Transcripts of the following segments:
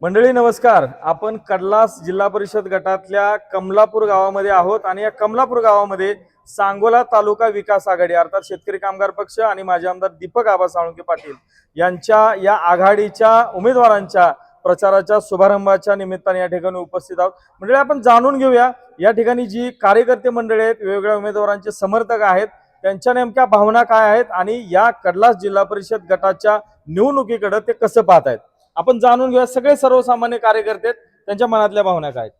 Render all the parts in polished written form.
मंडळी नमस्कार. आपण कडलास जिल्हा परिषद गटातल्या कमलापूर गावामध्ये आहोत आणि या कमलापूर गावामध्ये सांगोला तालुका विकास आघाडी अर्थात शेतकरी कामगार पक्ष आणि माजी आमदार दीपक आबा साळुंखे पाटील यांच्या या आघाडीच्या उमेदवारांच्या प्रचाराच्या शुभारंभाच्या निमित्ताने या ठिकाणी उपस्थित आहोत. मंडळी आपण जाणून घेऊया या ठिकाणी जी कार्यकर्ते मंडळी आहेत, वेगवेगळ्या उमेदवारांचे समर्थक आहेत, त्यांच्या नेमक्या भावना काय आहेत आणि या कडलास जिल्हा परिषद गटाच्या निवडणुकीकडे ते कसं पाहत आहेत आपण जाणून घेऊया. सगळे सर्वसामान्य कार्यकर्ते आहेत, त्यांच्या मनातल्या भावना काय आहेत.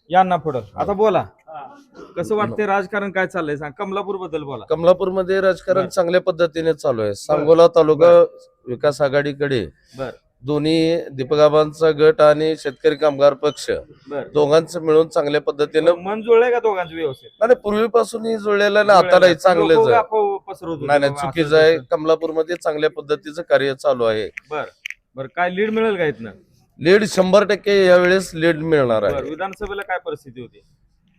यांना पुढं आता बोला, कसं वाटतंय, राजकारण काय चाललंय सांग. कमलापूर बद्दल बोला. कमलापूर मध्ये राजकारण चांगल्या पद्धतीने चालू आहे. सांगोला तालुका विकास आघाडीकडे दोन्ही दीपकाबांचा गट आणि शेतकरी कामगार पक्ष दोघांचं मिळून चांगल्या पद्धतीने मन जुळलंय का दोघांचं व्यवस्थित? नाही, पूर्वीपासूनही जुळलेलं ना, आता नाही, चांगलंच आहे. नाही चुकीचं आहे. कमलापूर मध्ये चांगल्या पद्धतीचं कार्य चालू आहे. बरं, काय लीड मिळेल का इथनं? लीड 100% यावेळेस लीड मिळणार आहे. विधानसभेला काय परिस्थिती होती?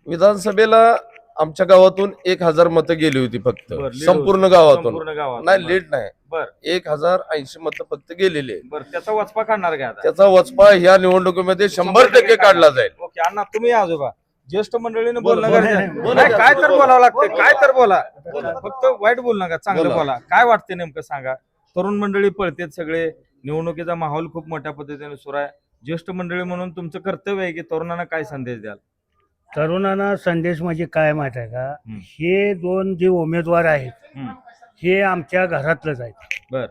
विधानसभेला आमच्या गावातून 1000 मतं गेली होती फक्त, संपूर्ण गावातून. नाही, लीड नाही. 1080 मतं फक्त गेलेली आहे. बरं, त्याचा वचपा काढणार का? त्याचा वचपा ह्या निवडणुकीमध्ये 100% काढला जाईल. ओके अण्णा, तुम्ही आजोबा ज्येष्ठ मंडळीने बोलणं गरजेचं आहे. काय तर बोलावं लागतं, काय तर बोला, फक्त वाईट बोल नका, चांगलं बोला. काय वाटते नेमकं सांगा. तरुण मंडळी पळतेत सगळे, निवडणुकीचा माहोल खूप मोठ्या पद्धतीने सुरू आहे. ज्येष्ठ मंडळी म्हणून तुमचं कर्तव्य आहे की तरुणांना काय संदेश द्याल? तरुणांना संदेश म्हणजे काय माहित आहे का, हे दोन जे उमेदवार आहेत हे आमच्या घरातलंच आहेत. बर.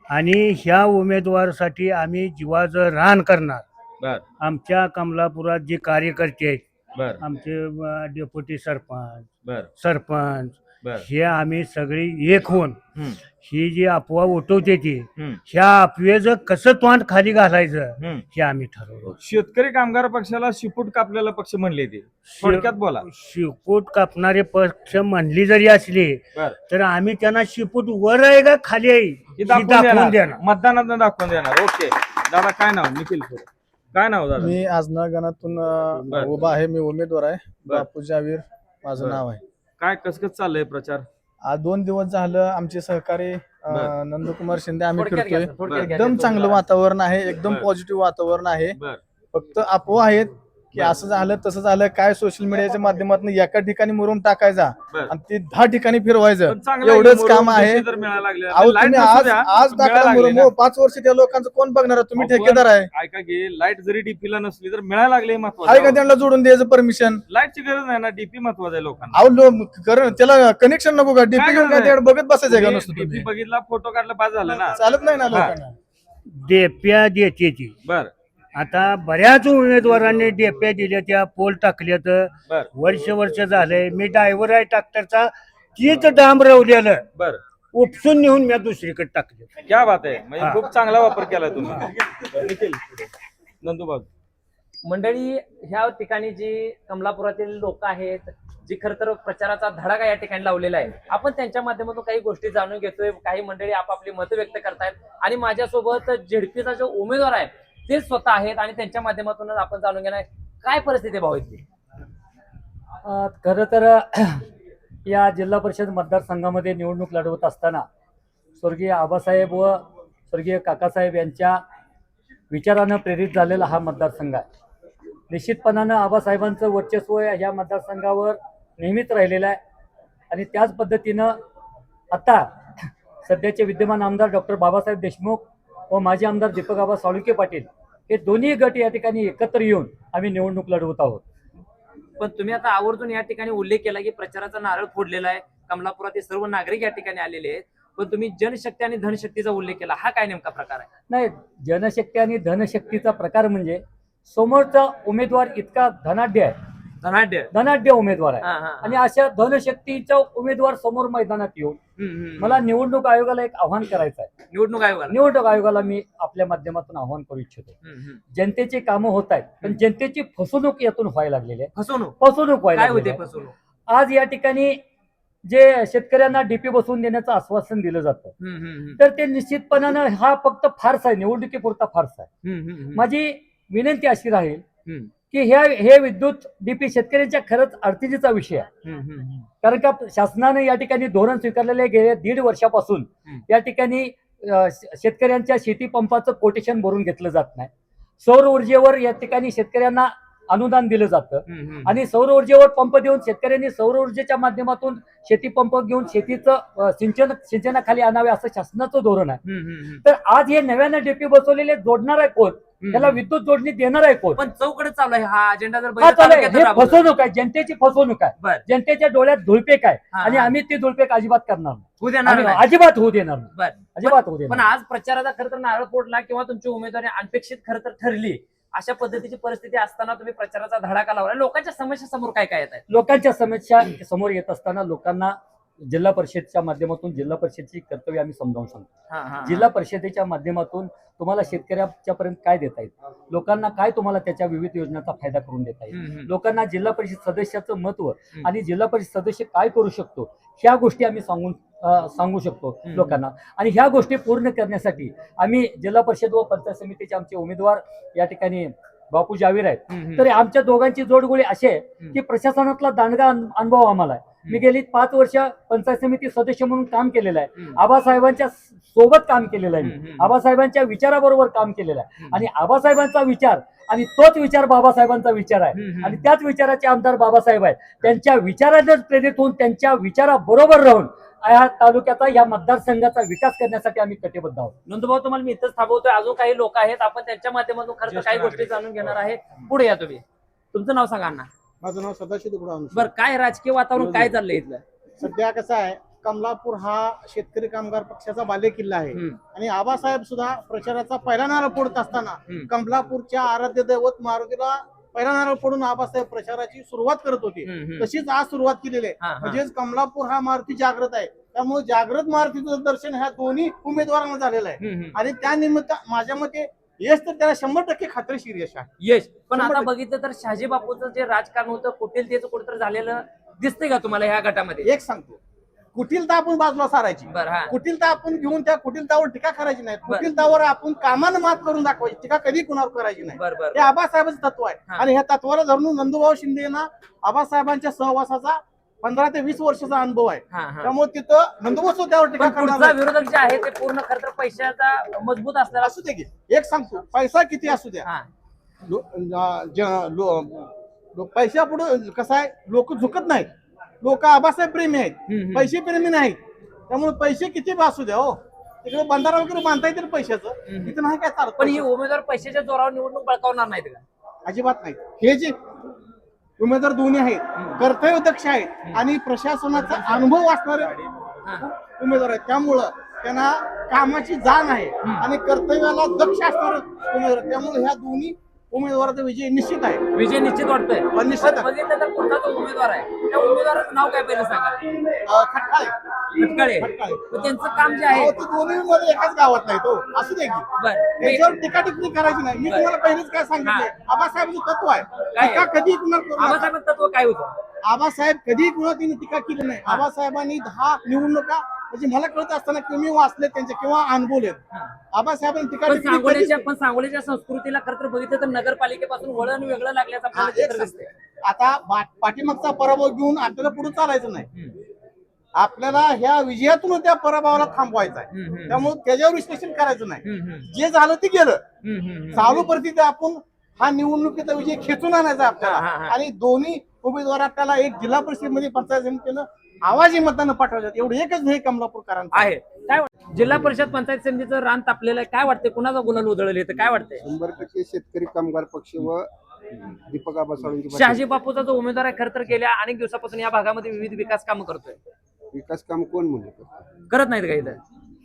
आणि ह्या उमेदवारासाठी आम्ही जीवाचं रान करणार. बर. आमच्या कमलापुरात जे कार्यकर्ते आहेत, बर, आमचे डेप्युटी सरपंच, बर, सरपंच, बर, हे आम्ही सगळी एक होऊन ही जी अफवा उठवते ती, हम्म. ह्या अफवेचं कसं तोंड खाली घालायचं हे आम्ही ठरवलं. शेतकरी कामगार पक्षाला शिपूट कापलेला पक्ष म्हणले ते, थोडक्यात बोला. शिपूट कापणारे पक्ष म्हणली जरी असली बर. तर आम्ही त्यांना शिपूट वर आहे का खाली आहे हे हे दाखवून दाखवून देणार, देणार. मतदानात दाखवून देणार. ओके दादा, काय नाव? निखिल पुरे. काय नाव दादा? मी आजनाळ गणातून उभा आहे. मी उमेदवार आहे. बापू जावीर माझं नाव आहे. काय कसं चाललंय प्रचार? आज 2 दिवस झालं आमचे सहकारी नंदकुमार शिंदे आम्ही फिरतोय. एकदम चांगलं वातावरण आहे, एकदम पॉझिटिव्ह वातावरण आहे. फक्त अफवा आहेत की असं झालं तसं झालं, काय सोशल मीडियाच्या माध्यमातून एका ठिकाणी मुरुम टाकायचा आणि ते 10 ठिकाणी फिरवायचं, एवढंच काम आहे. अहो तुम्ही आज टाकला मुरुम, 5 वर्ष त्या लोकांचं कोण बघणार? तुम्ही ठेकेदार आहे. ऐका की लाईट जरी डीपीला नसली तर मिळायला लागले आहे का महत्वाचं. त्यांना जोडून द्यायचं परमिशन? लाईटची गरज नाही ना, डीपी महत्वाचं आहे लोकांना. अहो त्याला कनेक्शन नको का? डीपी घेऊन काय त्याकडे बघत बसायचं का नुसतं? डीपी तुम्ही बघितला, फोटो काढला, पास झालं ना, चालत नाही ना लोकांना. डेप्या देते. बर. आता बऱ्याच उमेदवारांनी डेप्या दिल्या, त्या पोल टाकल्या, तर बर. वर्ष झालंय. मी ड्रायव्हर आहे ट्रॅक्टरचा, तीच डांब रवलेलं बर. उपसून नेऊन मी दुसरीकडे टाकले. क्या बात आहे, म्हणजे खूप चांगला वापर केला तुम्ही. निखिल नंदूबाग. मंडळी, ह्या ठिकाणी जी कमलापुरातील लोक आहेत, जी खर तर प्रचाराचा धडाका या ठिकाणी लावलेला आहे, आपण त्यांच्या माध्यमातून काही गोष्टी जाणून घेतोय. काही मंडळी आपापली मतं व्यक्त करतायत आणि माझ्यासोबत झेडपीचा जो उमेदवार आहे ते स्वतः आहेत आणि त्यांच्या माध्यमातून आपण जाणून घेणार काय परिस्थिती भाऊ इथली. खरं तर या जिल्हा परिषद मतदारसंघामध्ये निवडणूक लढवत असताना स्वर्गीय आबासाहेब व स्वर्गीय काकासाहेब यांच्या विचारानं प्रेरित झालेला हा मतदारसंघ आहे. निश्चितपणानं आबासाहेबांचं वर्चस्व या मतदारसंघावर नेहमीच राहिलेलं आहे आणि त्याच पद्धतीनं आता सध्याचे विद्यमान आमदार डॉक्टर बाबासाहेब देशमुख व माजी आमदार दीपक आबा साळुंखे पाटील हे दोन्ही गट या ठिकाणी एकत्र येऊन आम्ही निवडणूक लढवत आहोत. पण तुम्ही आता आवर्जून या ठिकाणी उल्लेख केला की प्रचाराचा नारळ फोडलेला आहे, कमलापुरातील सर्व नागरिक या ठिकाणी आलेले आहेत, पण तुम्ही जनशक्ती आणि धनशक्तीचा उल्लेख केला, हा काय नेमका प्रकार आहे? नाही, जनशक्ती आणि धनशक्तीचा प्रकार म्हणजे समोरचा उमेदवार इतका धनाढ्य आहे, धनाढ्य उमेदवार आहे आणि अशा धनशक्तीचा उमेदवार समोर मैदानात येऊन मला निवडणूक आयोगाला एक आव्हान करायचं आहे. निवडणूक आयोगाला मी आपल्या माध्यमातून आव्हान करू इच्छितो. जनतेची कामं होत आहेत, पण जनतेची फसवणूक यातून व्हायला लागलेली आहे. फसवणूक व्हायला लागलेली आहे. आज या ठिकाणी जे शेतकऱ्यांना डीपी बसवून देण्याचं आश्वासन दिलं जातं, तर ते निश्चितपणानं हा फक्त फार्स आहे, निवडणुकीपुरता फार्स आहे. माझी विनंती अशी राहील की हे विद्युत डीपी शेतकऱ्यांच्या खरंच अडचणीचा विषय आहे. कारण का शासनाने या ठिकाणी धोरण स्वीकारलेले गेल्या 1.5 वर्षापासून या ठिकाणी शेतकऱ्यांच्या शेती पंपाचं कोटेशन भरून घेतलं जात नाही सौर ऊर्जेवर या ठिकाणी शेतकऱ्यांना अनुदान दिलं जातं आणि सौर ऊर्जेवर पंप देऊन शेतकऱ्यांनी सौर ऊर्जेच्या माध्यमातून शेती पंप घेऊन शेतीचं सिंचनाखाली आणावे असं शासनाचं धोरण आहे. तर आज हे नव्यानं डीपी बसवलेले जोडणार आहे कोण, त्याला विद्युत जोडणी देणार आहे कोण? पण चौकडे चालू आहे हा अजेंडा जर हा बघितला चालू आहे. तालुक्यात हे राबवला. फसवणूक आहे, जनतेची फसवणूक आहे. बर. जनतेच्या डोळ्यात धुळपेक आहे हा, आणि हा. आम्ही ती धुळपेक अजिबात करणार नाही. होऊ देणार आम्ही नाही. अजिबात होऊ देणार नाही. बर. अजिबात होऊ पण देणार आज प्रचाराचा खरं तर नारळ फोडला किंवा तुमची उमेदवारी अनपेक्षित खरं तर ठरली, अशा पद्धतीची परिस्थिती असताना तुम्ही प्रचाराचा धडाका लावला. लोकांच्या समस्या समोर काय काय येत आहेत? लोकांच्या समस्या समोर येत असताना लोकांना जिल्हा परिषदच्या माध्यमातून जिल्हा परिषदची कर्तव्य आम्ही समजावून सांगतो. जिल्हा परिषदेच्या माध्यमातून तुम्हाला शेतकऱ्याच्या पर्यंत काय देता येईल, लोकांना काय तुम्हाला त्याच्या विविध योजनांचा फायदा करून देता येईल, लोकांना जिल्हा परिषद सदस्याचं महत्व आणि जिल्हा परिषद सदस्य काय करू शकतो ह्या गोष्टी आम्ही सांगू शकतो लोकांना. आणि ह्या गोष्टी पूर्ण करण्यासाठी आम्ही जिल्हा परिषद व पंचायत समितीचे आमचे उमेदवार या ठिकाणी बापू जावीर आहेत. तर आमच्या दोघांची जोडगोळी अशी आहे की प्रशासनातला दांडगा अनुभव आम्हाला आहे. मी गेली 5 वर्ष पंचायत समिती सदस्य म्हणून काम केलेलं आहे. आबासाहेबांच्या सोबत काम केलेलं आहे मी. आबासाहेबांच्या विचाराबरोबर काम केलेलं आहे आणि आबासाहेबांचा विचार आणि तोच विचार बाबासाहेबांचा विचार आहे आणि त्याच विचाराचे आमदार बाबासाहेब आहेत. त्यांच्या विचारानेच प्रेरित होऊन त्यांच्या विचाराबरोबर राहून या तालुक्याचा या मतदारसंघाचा विकास करण्यासाठी आम्ही कटिबद्ध आहोत. नंदुभाऊ, तुम्हाला मी इथंच थांबवतोय. अजून काही लोक आहेत, आपण त्यांच्या माध्यमातून खरं तर काही गोष्टी जाणून घेणार आहे. पुढे या तुम्ही. तुमचं नाव सांगा अण्णा. माझं नाव सदाशिव दुगडा. बरं, काय राजकीय वातावरण काय चाललंय इथलं? सध्या कसं आहे, कमलापूर हा शेतकरी कामगार पक्षाचा बालेकिल्ला आहे आणि आबासाहेब सुद्धा प्रचाराचा पहिला नारळ फोडत असताना कमलापूरच्या आराध्य दैवत मारुतीला पहिला नारळ फोडून आबासाहेब प्रचाराची सुरुवात करत होते. तशीच आज सुरुवात केलेली आहे. म्हणजेच कमलापूर हा मारुती जागृत आहे, त्यामुळे जागृत मारुतीचं दर्शन ह्या दोन्ही उमेदवारांना झालेलं आहे आणि त्यानिमित्त माझ्या मते यश तर त्याला 100% खात्रीशीर यश आहे. यश. पण आता बघितलं तर शहाजी बापूचं जे राजकारण होतं कुटिलतेचं कुठेतरी झालेलं दिसतंय का तुम्हाला ह्या गटामध्ये? एक सांगतो, कुटिलता आपण बाजूला सारायची, बरं. हा. कुटिलता आपण घेऊन त्या कुटिलतावर टीका करायची नाही. कुटिलतावर आपण कामानं मात करून दाखवायची, टीका कधी कुणावर करायची नाही. बरं. हे आबासाहेबांचं तत्व आहे आणि ह्या तत्वाला धरून नंदुभाऊ शिंदे यांना आबासाहेबांच्या सहवासाचा 15 ते 20 वर्षाचा अनुभव आहे. त्यामुळे तिथं नंदुभाऊ त्यावर टीका पण करणार पुढचा नाही. विरोधक जे आहे ते पूर्ण खरं तर पैशाचा मजबूत असलेला असू दे की, एक सांगतो, पैसा किती असू द्या, पैशा पुढे कसं आहे, लोक झुकत नाहीत. लोक आबासाहेब प्रेमी आहेत, पैसे प्रेमी नाहीत. त्यामुळे पैसे किती असू द्या, हो तिकडे बंधारा वगैरे बांधता येतील पैशाचं, तिथं नाही काय चालत. पण ही उमेदवार पैशाच्या जोरावर निवडणूक बळकावणार नाहीत का? अजिबात नाही. हे जे उमेदवार दोन्ही आहेत, कर्तव्यदक्ष आहेत आणि प्रशासनाचा अनुभव असणारे उमेदवार आहेत. त्यामुळं त्यांना कामाची जाण आहे आणि कर्तव्याला दक्ष असणारे उमेदवार आहेत. त्यामुळे ह्या दोन्ही उमेदवाराचा विजय निश्चित आहे. विजय निश्चित वाटतोय. निश्चित आहे. बघितलं तर पुढचा जो उमेदवार आहे त्या उमेदवाराचं नाव काय पहिलं सांगा? खटकाळे. खटकाळे. पण त्यांचं काम जे आहे ते दोन्ही मध्ये एकाच गावात नाही तो, असू दे की. त्याच्यावर टीका टिप्पणी करायची नाही. मी तुम्हाला पहिलेच काय सांगितलंय, आबासाहेबांचं तत्व आहे, टीका कधी कुणाला करू नका. आबासाहेबांचं तत्व काय होतं? आबासाहेब कधी कुणा तिने टीका केली नाही. आबासाहेबांनी 10 निवडणुका म्हणजे मला कळत असताना तुम्ही वाचले त्यांच्या किंवा अनुभवलेत. आबासाहेबांनी टीका टिप्पणी पण सांगोलीच्या संस्कृतीला खरं तर बघितलं तर नगरपालिकेपासून वळण वेगळं लागल्याचं आपल्याला चित्र दिसतंय. आता पाठीमागचा पराभव घेऊन आपल्याला पुढे चालायचं नाही. आपल्याला ह्या विजयातून त्या पराभवाला थांबवायचा आहे. त्यामुळे त्याच्यावर विश्लेषण करायचं नाही. जे झालं ते गेलं. चालू परिस्थिती आपण हा निवडणुकीचा विजय खेचून आणायचा आपल्याला आणि दोन्ही उमेदवार आपल्याला एक जिल्हा परिषद मध्ये पंचायत समितीनं आवाजी मतदान पाठवायचं, एवढं एकच हे कमलापूरकरांचं आहे. काय वाटतं? जिल्हा परिषद पंचायत समितीचं रान तापलेलं आहे, काय वाटतंय? कुणाचा गुलाल उधळले तर काय वाटतंय? 100% शेतकरी कामगार पक्ष व दीपक आबा साळुंखे. शहाजी बापूचा जो उमेदवार आहे खरं तर गेल्या अनेक दिवसापासून या भागामध्ये विविध विकास कामं करतोय. विकास काम कोण म्हणत करत नाहीत का इथं?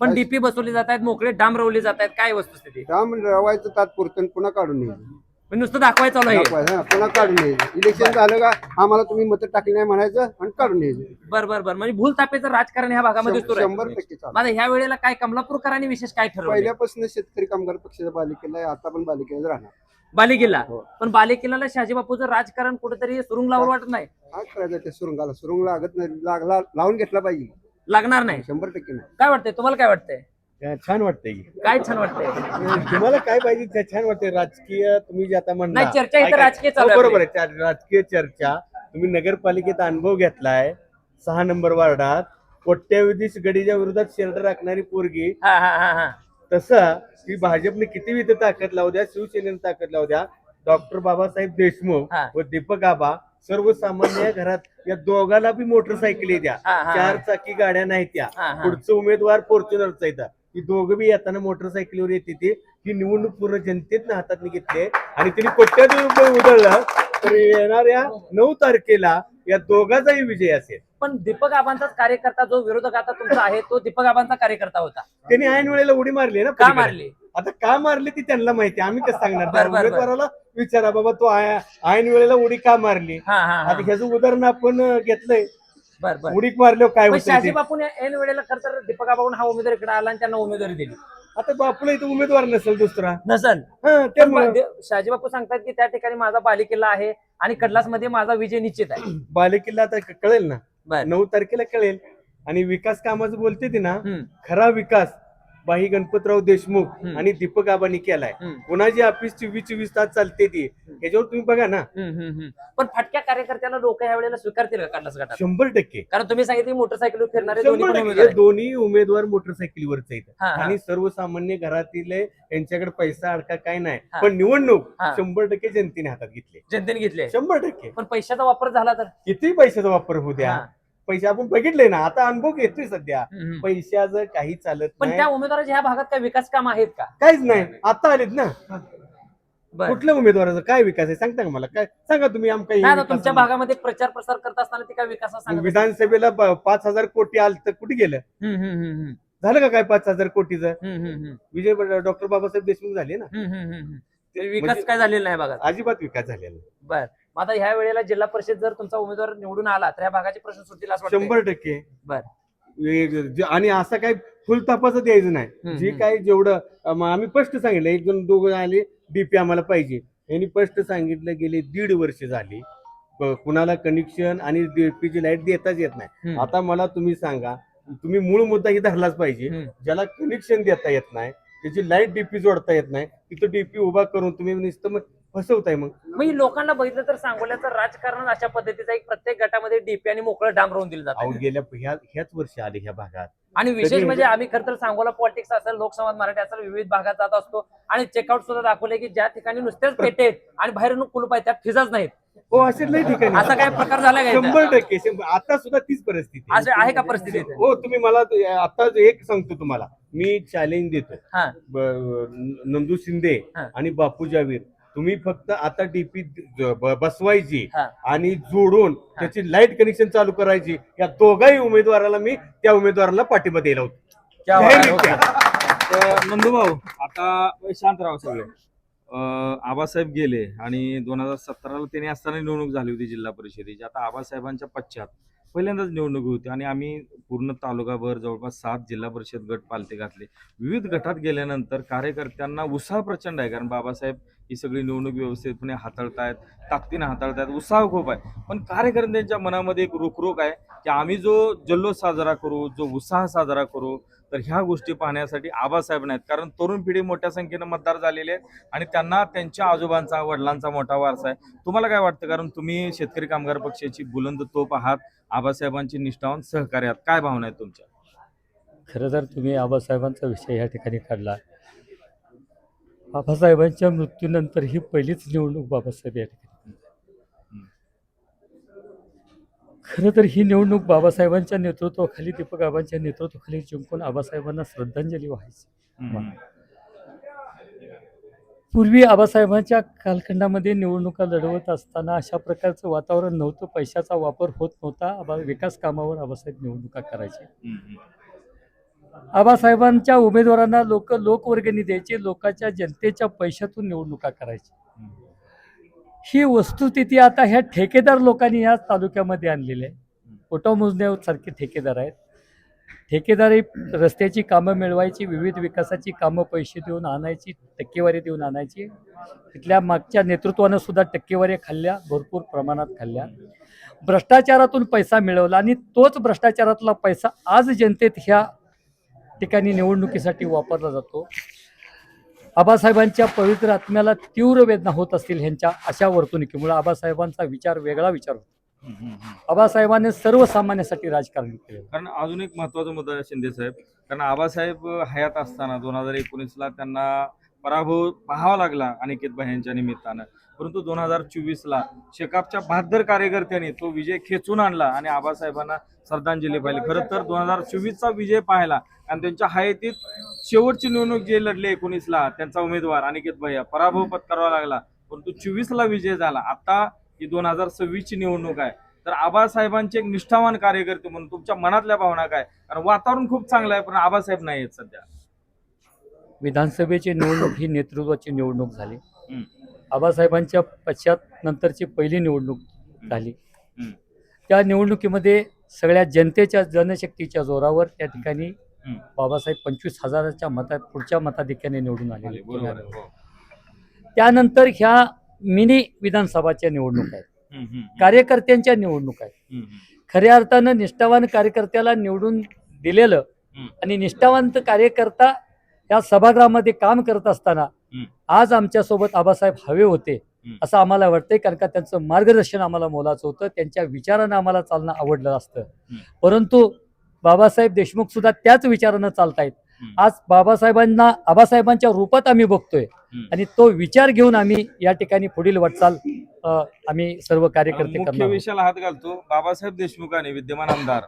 पण डीपी बसवली जात आहेत, मोकळे डाम रवले जात आहेत, काय वस्तुस्थिती? काम रवायचं तात्पुरतं पुन्हा काढून यायचं, नुसतं दाखवायचं चालू आहे. पुन्हा काढून यायचं. इलेक्शन झालं का आम्हाला तुम्ही मतं टाकली नाही म्हणायचं आणि काढून यायचं. बरं म्हणजे भूल तापेचं राजकारण ह्या भागामध्ये सुरू आहे. 100% चालू. माझा ह्या वेळेला काय कमलापूरकरांनी विशेष काय ठरवलं? पहिल्यापासून शेतकरी कामगार पक्षाचा बालेकिल्ला आहे, आता पण बालेकिल्ला राहणार. बालेकिल्ला. पण बालेकिल्लाला शहाजी बापूचं राजकारण कुठेतरी सुरुंग लावून वाटत नाही. काय करायचं त्या सुरुंगाला? सुरुंग लागत नाही, लावून घेतला पाहिजे. लागणार नाही. 100% नाही. काय वाटतंय तुम्हाला? काय वाटतंय? छान वाटतंय. काय छान वाटतंय? तुम्हाला काय पाहिजे ते छान वाटतंय. राजकीय तुम्ही जे आता म्हणता, नाही, चर्चा इथं राजकीय चालू आहे. बरोबर आहे. राजकीय चर्चा. तुम्ही नगरपालिकेत अनुभव घेतलाय. 6 नंबर वार्डात कोट्यावधी गडीच्या विरोधात शेल्टर राखणारी पोरगी, तसा की भाजपने किती इथं ताकद लावू द्या, शिवसेनेने ताकद लावू द्या, डॉक्टर बाबासाहेब देशमुख हा. व दीपक आबा सर्वसामान्य घरात या दोघांना बी मोटरसायकली द्या, हा, हा. 4 चाकी गाड्या नाही त्या, हा, हा. पुढचं उमेदवार फॉर्च्युनरचा येतात, ही दोघं बी येताना मोटरसायकलीवर येते ती. ही निवडणूक पूर्ण जनतेनं हातात घेतली आणि त्यांनी कोट्यावधी रुपये उधळला तर येणाऱ्या 9 तारखेला या दोघांचाही विजय असेल. पण दीपक आबांचाच कार्यकर्ता जो विरोधक आता तुमचा आहे तो दीपक आबांचा कार्यकर्ता होता. त्यांनी ऐन वेळेला उडी मारली ना का पलीकडे. मारली? आता का मारली ती त्यांना माहिती, आम्ही कसं सांगणार? बर, बर, बर. उमेदवाराला विचारा, बाबा तो ऐन वेळेला उडी का मारली. हा हा हा. आता ह्याचं उदाहरण आपण घेतलंय, बर बर. उडी मारल्यावर काय पण होतं शहाजी ते. बापून ऐन वेळेला खरं तर दीपक आबाहून हा उमेदवार इकडे आला आणि त्यांना उमेदवारी दिली आता बापूला इथं उमेदवार नसेल दुसरा, नसल. हा त्यामुळे शहाजी बापू सांगतात की त्या ठिकाणी माझा बालेकिल्ला आहे आणि कडलास मध्ये माझा विजय निश्चित आहे. बालेकिल्ला आता कळेल ना, बर. 9 तारखेला कळेल. आणि विकास कामाचं बोलते ती ना, हम्म. खरा विकास बाई गणपतराव देशमुख हम्म. आणि दीपक आबांनी केलाय. हम्म. कोणाची ऑफिस 24 तास चालते ती, याच्यावर तुम्ही बघा ना. पण फाटक्या कार्यकर्त्यांना लोक ह्या वेळेला स्वीकारतील का कडलास गटात? 100%. कारण तुम्ही सांगितले मोटरसायकल फिरणारे दोन्ही पण 100%. उमेदवार आहेत. दोन्ही उमेदवार मोटरसायकलीवरच आहेत हा, हा. आणि सर्वसामान्य घरातील यांच्याकडे पैसा अडका काय नाही, हा. पण निवडणूक हा. 100% जनतेने हातात घेतली. जनतेने घेतले. 100%. पण पैशाचा वापर झाला तर किती पैशाचा वापर होऊ द्या, हा. पैसे आपण बघितले ना, आता अनुभव घेतोय सध्या. हम्म. पैशाचं काही चालत पण नाही, त्या उमेदवाराच्या ह्या भागात काय विकास काम आहेत का? काहीच नाही. आता आलेत ना, बर. कुठल्या उमेदवाराचा काय विकास आहे सांगता का मला? काय सांगा तुम्ही. आमका नाही आता तुमच्या भागामध्ये प्रचार प्रसार करत असताना ती काय विकास विधानसभेला 5,000 कोटी आलं तर कुठे गेलं? झालं का काय 5,000 कोटीचं? विजय डॉक्टर बाबासाहेब देशमुख झाले ना, विकास म्हणजे- काय झालेला नाही भागात. अजिबात विकास झालेला नाही. बर. मग आता ह्या वेळेला जिल्हा परिषद जर तुमचा उमेदवार निवडून आला तर ह्या भागाचे प्रश्न सुटतील असं वाटतंय? 100%. बर. आणि असं काय फुल तपासच द्यायचं नाही. जे काय जेवढं आम्ही स्पष्ट सांगितलं, 1-2 आले डीपी आम्हाला पाहिजे, यांनी स्पष्ट सांगितलं गेले 1.5 वर्ष झाली कुणाला कनेक्शन आणि डीपीची लाईट देताच येत नाही. आता मला तुम्ही सांगा, तुम्ही मूळ मुद्दा ही धरलाच पाहिजे. ज्याला कनेक्शन देता येत नाही, त्याची लाईट डीपी जोडता येत नाही, तिथं डीपी उभा करून तुम्ही नुसतं फसवताय. मग लोकांना बघितलं तर सांगोल्याचं राजकारण अशा पद्धतीचं एक प्रत्येक गटामध्ये डीपी आणि मोकळं डांब राहून दिलं अहो जातं. गेल्या ह्याच वर्षी आले ह्या भागात. आणि विशेष कधी- म्हणजे आम्ही खरं तर सांगोला पॉलिटिक्स असेल, लोकसंवाद मराठी असेल, विविध भागात जात असतो आणि चेकआउट सुद्धा दाखवले की ज्या ठिकाणी नुसतेच पेटे आहेत आणि बाहेरून कुलूप आहे त्यात फिजाच नाहीत. हो असे लई ठिकाणी असा काय प्रकार झाला का इथं? 100%. आता सुद्धा तीच परिस्थिती आहे. असं आहे का परिस्थिती इथं? हो तुम्ही मला आता एक सांगतो तुम्हाला, मी चॅलेंज देतो. हा. नंदू शिंदे हा. आणि बापू जावीर, तुम्ही फक्त आता डीपी बसवायची हा. आणि जोडून त्याची लाईट कनेक्शन चालू करायची. या दोघाही उमेदवाराला मी त्या उमेदवाराला पाठिंबा द्यायला होतो. क्या जय बात आहे. नित्या. तर नंदूभाऊ आता शांत राहा सगळे. आबासाहेब गेले आणि 2017ला त्यांनी असताना निवडणूक झाली होती जिल्हा परिषदेची. आता आबासाहेबांच्या पश्चात पहिल्यांदाच निवडणूक होती आणि आम्ही पूर्ण तालुकाभर जवळपास 7 जिल्हा परिषद गट पालते घातले. विविध गटात गेल्यानंतर कार्यकर्त्यांना उत्साह प्रचंड आहे, कारण बाबासाहेब ही सगळी निवडणूक व्यवस्थितपणे हाताळतायत, ताकदीने हाताळतायत, उत्साह खूप आहे. पण कार्यकर्त्यांच्या मनामध्ये एक रुखरुख आहे की आम्ही जो जल्लोष साजरा करू, जो उत्साह साजरा करू, तर ह्या गोष्टी पाहण्यासाठी आबासाहेब नाहीत. कारण तरुण पिढी मोठ्या संख्येनं मतदार झालेले आहेत आणि त्यांना त्यांच्या आजोबांचा वडिलांचा मोठा वारसा आहे. तुम्हाला काय वाटतं, कारण तुम्ही शेतकरी कामगार पक्षाची बुलंद तोप आहात, आबासाहेबांची निष्ठावान सहकारी आहात, काय भावना आहेत तुमच्या? खरं तर तुम्ही आबासाहेबांचा विषय या ठिकाणी काढला. बाबासाहेबांच्या मृत्यूनंतर ही पहिलीच निवडणूक बाबासाहेब या ठिकाणी. खरं तर ही निवडणूक बाबासाहेबांच्या नेतृत्वाखाली, दीपक आबांच्या नेतृत्वाखाली जिंकून आबासाहेबांना श्रद्धांजली व्हायची. पूर्वी आबासाहेबांच्या कालखंडामध्ये निवडणुका लढवत असताना अशा प्रकारचं वातावरण नव्हतं, पैशाचा वापर होत नव्हता. विकास कामावर आबासाहेब निवडणुका करायचे. आबासाहेबांच्या उमेदवारांना लोकवर्गणी द्यायची, लोकांच्या जनतेच्या पैशातून निवडणुका करायची. ही वस्तुस्थिती आता ह्या ठेकेदार लोकांनी या तालुक्यामध्ये आणलेली आहे. सारखे ठेकेदार आहेत. ठेकेदारी रस्त्याची कामं मिळवायची, विविध विकासाची कामं पैसे देऊन आणायची, टक्केवारी देऊन आणायची. तिथल्या मागच्या नेतृत्वानं सुद्धा टक्केवारी खाल्ल्या, भरपूर प्रमाणात खाल्ल्या. भ्रष्टाचारातून पैसा मिळवला आणि तोच भ्रष्टाचारातला पैसा आज जनतेत ह्या ठिकाणी निवडणुकीसाठी वापरला जातो. आबासाहेबांच्या पवित्र आत्म्याला तीव्र वेदना होत असतील ह्यांच्या अशा वर्तणुकीमुळे. आबासाहेबांचा विचार वेगळा विचार होता. आबासाहेबांनी सर्वसामान्यांसाठी राजकारण केलं. कारण अजून एक महत्वाचा मुद्दा आहे शिंदे साहेब, कारण आबासाहेब हयात असताना 2019ला त्यांना पराभव पाहावा लागला अनिकेत भाई यांच्या निमित्तानं, परंतु 2024ला शेकापच्या 72 कार्यकर्त्यांनी तो विजय खेचून आणला आणि आबासाहेबांना श्रद्धांजली पाहिली. खरं तर 2024चा विजय पाहिला आणि त्यांच्या हयातीत शेवटची निवडणूक जे लढले 19ला त्यांचा उमेदवार अनिकेत भैया पराभव पत्करावा लागला, परंतु 24ला विजय झाला. आता ही 2026ची निवडणूक आहे, तर आबासाहेबांचे एक निष्ठावान कार्यकर्ते म्हणून तुमच्या मनातल्या भावना काय? कारण वातावरण खूप चांगलं आहे पण आबासाहेब नाही आहेत सध्या. विधानसभेची निवडणूक ही नेतृत्वाची निवडणूक झाली. आबासाहेबांच्या पश्चात नंतरची पहिली निवडणूक झाली. त्या निवडणुकीमध्ये सगळ्या जनतेच्या जनशक्तीच्या जोरावर त्या ठिकाणी बाबासाहेब 25,000च्या पुढच्या मताधिक्याने निवडून आलेले. त्यानंतर ह्या मिनी विधानसभाच्या निवडणूक आहेत, कार्यकर्त्यांच्या निवडणूक आहेत. खऱ्या अर्थानं निष्ठावान कार्यकर्त्याला निवडून दिलेलं आणि निष्ठावंत कार्यकर्ता या सभागृहामध्ये काम करत असताना आज आमच्यासोबत आबासाहेब हवे होते असं आम्हाला वाटतंय, कारण का त्यांचं मार्गदर्शन आम्हाला मोलाचं होतं, त्यांच्या विचारानं आम्हाला चालणं आवडलं असतं. परंतु बाबासाहेब देशमुख सुद्धा त्याच विचारानं चालतायत. आज आबासाहेबांच्या रूपात आम्ही बघतोय आणि तो विचार घेऊन आम्ही या ठिकाणी पुढील वाटचाल आम्ही सर्व कार्यकर्ते मुख्य करणार. विषयाला हात घालतो. बाबासाहेब देशमुखांनी विद्यमान आमदार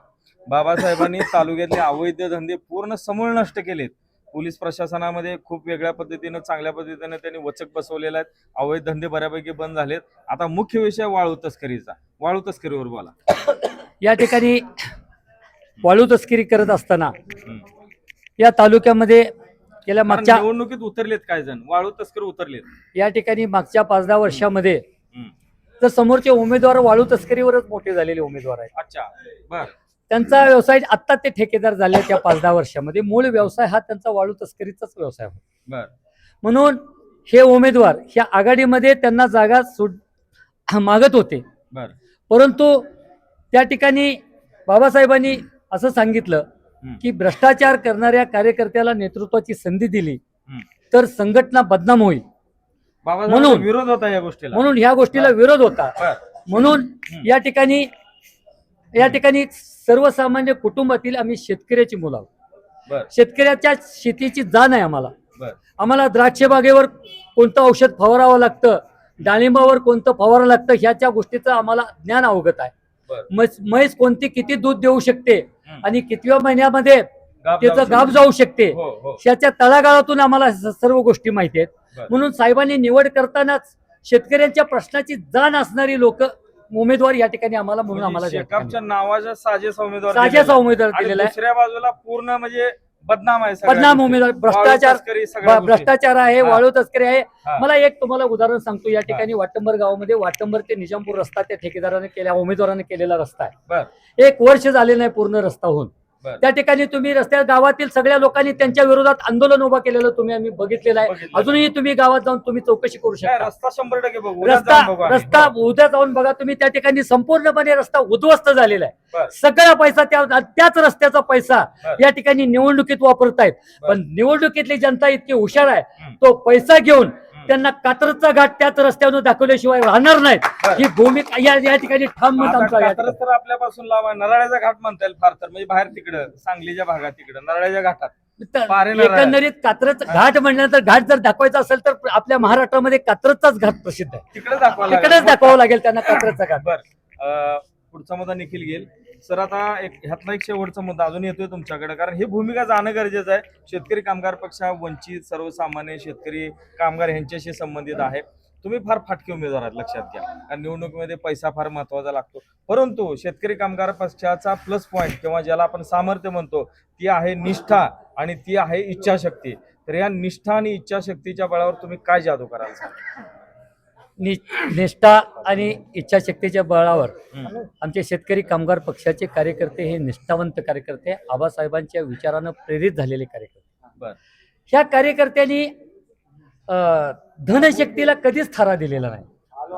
बाबासाहेबांनी तालुक्यातले अवैध धंदे पूर्ण समूळ नष्ट केलेत. पोलीस प्रशासनामध्ये खूप वेगळ्या पद्धतीनं चांगल्या पद्धतीने त्यांनी वचक बसवलेला आहेत. अवैध धंदे बऱ्यापैकी बंद झालेत. आता मुख्य विषय वाळू तस्करीचा. वाळू तस्करीवर बोला. या ठिकाणी वाळू तस्करी करत असताना या तालुक्यामध्ये गेल्या मागच्या निवडणुकीत उतरलेत काय जण वाळू तस्कर उतरलेत. या ठिकाणी मागच्या 5-10 वर्षामध्ये तर समोरचे उमेदवार वाळू तस्करीवरच मोठे झालेले उमेदवार आहेत. अच्छा, बर. त्यांचा व्यवसाय आत्ता ते ठेकेदार झाले त्या 5-10 वर्षामध्ये. मूळ व्यवसाय हा त्यांचा वाळू तस्करीचाच व्यवसाय होता. म्हणून हे उमेदवार ह्या आघाडीमध्ये त्यांना जागा मागत होते. परंतु त्या ठिकाणी बाबासाहेबांनी असं सांगितलं की भ्रष्टाचार करणाऱ्या कार्यकर्त्याला नेतृत्वाची संधी दिली तर संघटना बदनाम होईल, म्हणून विरोध होता या गोष्टीला. म्हणून ह्या गोष्टीला विरोध होता. म्हणून या ठिकाणी सर्वसामान्य कुटुंबातील आम्ही शेतकऱ्याची मुलं आहोत. शेतकऱ्याच्या शेतीची जाण आहे आम्हाला. आम्हाला द्राक्ष बागेवर कोणतं औषध फवारावं लागतं, डाळिंबावर कोणतं फवारावं लागतं ह्याच्या गोष्टीचं आम्हाला ज्ञान अवगत आहे. म्हैस कोणती किती दूध देऊ शकते आणि कितव्या महिन्यामध्ये त्याचं गाभ जाऊ शकते ह्याच्या तळागाळातून आम्हाला सर्व गोष्टी माहिती आहेत. म्हणून साहेबांनी निवड करतानाच शेतकऱ्यांच्या प्रश्नाची जाण असणारी लोक उमेदवार या ठिकाणी आम्हाला म्हणून आम्हाला शेकापच्या नावाचा साजेसा उमेदवार दिलेला आहे. दुसऱ्या बाजूला पूर्ण म्हणजे बदनाम आहे, बदनाम उमेदवार, भ्रष्टाचार आहे, वाळू तस्करी आहे. मला एक तुम्हाला उदाहरण सांगतो. या ठिकाणी वाटंबर गावामध्ये वाटंबर ते निजामपूर रस्ता त्या ठेकेदाराने केल्या उमेदवाराने केलेला रस्ता आहे. 1 वर्ष झाले नाही पूर्ण रस्ता होऊन. त्या ठिकाणी तुम्ही रस्त्यात गावातील सगळ्या लोकांनी त्यांच्या विरोधात आंदोलन उभा केलेलं तुम्ही आम्ही बघितलेलं आहे. अजूनही तुम्ही गावात जाऊन तुम्ही चौकशी करू शकता. रस्ता 100% बघू. रस्ता उद्या जाऊन बघा तुम्ही. त्या ठिकाणी संपूर्णपणे रस्ता उद्ध्वस्त झालेला आहे. सगळा पैसा त्याच रस्त्याचा पैसा या ठिकाणी निवडणुकीत वापरतायत. पण निवडणुकीतली जनता इतकी हुशार आहे, तो पैसा घेऊन त्यांना कात्रजचा घाट त्याच रस्त्यावर दाखवल्याशिवाय राहणार नाहीत. ही भूमिका या ठिकाणी ठाम मत आमचं. तर आपल्यापासून लावा नराळ्याचा घाट म्हणता येईल फार तर, म्हणजे बाहेर तिकडं सांगलीच्या भागात तिकडं नराळ्याच्या घाटात एकंदरीत कात्रज घाट म्हणल्यानंतर घाट जर दाखवायचा असेल तर आपल्या महाराष्ट्रामध्ये कात्रजचाच घाट प्रसिद्ध आहे. तिकडेच दाखवावं लागेल त्यांना कात्रजचा घाट. पुढचा मुद्दा निखिल घेईल. सर आता ह्यातला एक शेवटचा मुद्दा अजून येतोय तुमच्याकडे, कारण ही भूमिका जाणं गरजेचं आहे. शेतकरी कामगार पक्ष हा वंचित सर्वसामान्य शेतकरी कामगार यांच्याशी संबंधित आहे. तुम्ही फार फाटके उमेदवार आहात, लक्षात घ्या. कारण निवडणुकीमध्ये पैसा फार महत्वाचा लागतो. परंतु शेतकरी कामगार पक्षाचा प्लस पॉईंट किंवा ज्याला आपण सामर्थ्य म्हणतो ती आहे निष्ठा आणि ती आहे इच्छाशक्ती. तर या निष्ठा आणि इच्छाशक्तीच्या बळावर तुम्ही काय जादू कराल? निष्ठा आणि इच्छाशक्तीच्या बळावर आमचे शेतकरी कामगार पक्षाचे कार्यकर्ते हे निष्ठावंत कार्यकर्ते, आबासाहेबांच्या विचारानं प्रेरित झालेले कार्यकर्ते. ह्या कार्यकर्त्यांनी धनशक्तीला कधीच थारा दिलेला नाही.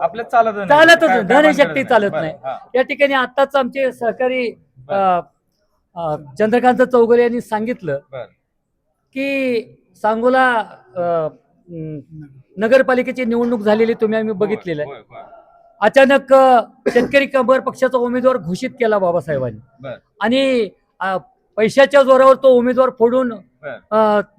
आपल्या चालतच धनशक्ती चालत नाही. या ठिकाणी आताच आमचे सहकारी चंद्रकांत चौगुले यांनी सांगितलं की सांगोला नगरपालिकेची निवडणूक झालेली तुम्ही आम्ही बघितलेलं आहे. अचानक शेतकरी कामगार पक्षाचा उमेदवार घोषित केला बाबासाहेबांनी बर. आणि पैशाच्या जोरावर तो उमेदवार फोडून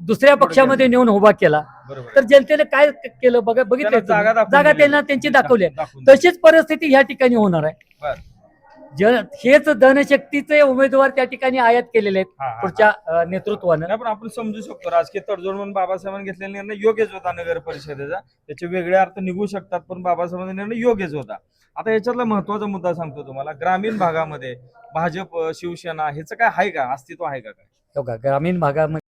दुसऱ्या पक्षामध्ये नेऊन उभा केला. बरोबर तर जनतेने काय केलं बघितलं त्यांना जागा दाखवून जागा दिली. त्यांना त्यांची दाखवली. दाखवून दिली. तशीच परिस्थिती ह्या ठिकाणी होणार आहे. बर. हेच धनशक्तीचे उमेदवार त्या ठिकाणी आयात केलेले आहेत हा, हा, हा. पुढच्या नेतृत्वानं. नाही, पण आपण समजू शकतो राजकीय तडजोड म्हणून बाबासाहेबांनी घेतलेला निर्णय योग्यच होता नगर परिषदेचा. त्याचे वेगळे अर्थ निघू शकतात पण बाबासाहेबांचा निर्णय योग्यच होता. आता याच्यातला महत्वाचा मुद्दा सांगतो तुम्हाला. ग्रामीण भागामध्ये भाजप शिवसेना ह्याचं काय आहे का अस्तित्व आहे का काय? ग्रामीण भागामध्ये